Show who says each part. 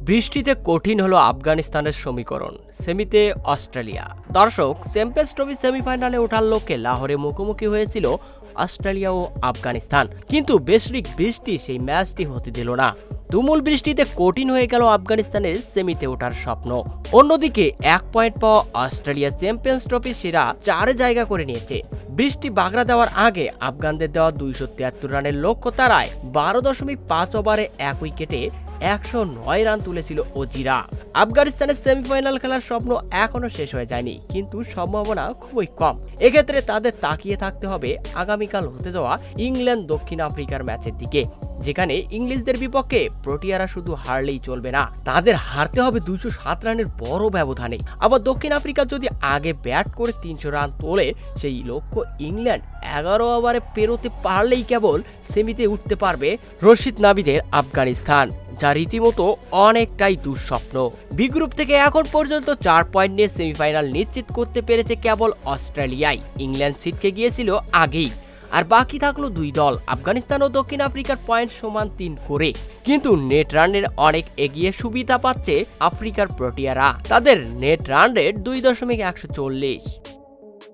Speaker 1: বৃষ্টিতে কঠিন হলো আফগানিস্তানের সমীকরণ, সেমিতে অস্ট্রেলিয়া। দর্শক, চ্যাম্পিয়ন্স ট্রফি সেমিফাইনালে ওঠার লক্ষ্যে লাহোরে মুখোমুখি হয়েছিল অস্ট্রেলিয়া ও আফগানিস্তান, কিন্তু বেশরিক বৃষ্টি সেই ম্যাচটি হতে দিল না। তুমুল বৃষ্টিতে কঠিন হয়ে গেল আফগানিস্তানের সেমিতে ওঠার স্বপ্ন। অন্যদিকে 1 পয়েন্ট পাওয়া অস্ট্রেলিয়া চ্যাম্পিয়ন্স ট্রফি সেরা 4 জায়গা করে নিয়েছে। বৃষ্টি বাগড়া দেওয়ার আগে আফগানদের দেওয়া 273 রানের লক্ষ্য তারায় 12.5 ওভারে 1 উইকেটে 109 রান তুলেছিল অজিরা। আফগানিস্তানের সেমিফাইনাল খেলার স্বপ্ন এখনো শেষ হয়ে যায়নি, কিন্তু সম্ভাবনা খুবই কম। এক্ষেত্রে তাদের তাকিয়ে থাকতে হবে আগামীকাল হতে যাওয়া ইংল্যান্ড দক্ষিণ আফ্রিকার ম্যাচের দিকে, যেখানে ইংলিশদের বিপক্ষে প্রোটিয়ারা শুধু হারলেই চলবে না, তাদের হারতে হবে 207 রানের বড় ব্যবধানে। আবার দক্ষিণ আফ্রিকা যদি আগে ব্যাট করে 300 রান তোলে, সেই লক্ষ্য ইংল্যান্ড 11 ওভারে পেরোতে পারলেই কেবল সেমিতে উঠতে পারবে রশিদ নাবিদের আফগানিস্তান, যা রীতিমতো অনেকটাই দুঃস্বপ্ন। বি গ্রুপ থেকে এখন পর্যন্ত 4 পয়েন্ট নিয়ে সেমিফাইনাল নিশ্চিত করতে পেরেছে কেবল অস্ট্রেলিয়াই। ইংল্যান্ড ছিটকে গিয়েছিল আগেই, আর বাকি থাকলো 2 দল, আফগানিস্তান ও দক্ষিণ আফ্রিকার পয়েন্ট সমান 3 করে। কিন্তু নেট রানের অনেক এগিয়ে সুবিধা পাচ্ছে আফ্রিকার প্রোটিয়ারা, তাদের নেট রান রেট 2.140।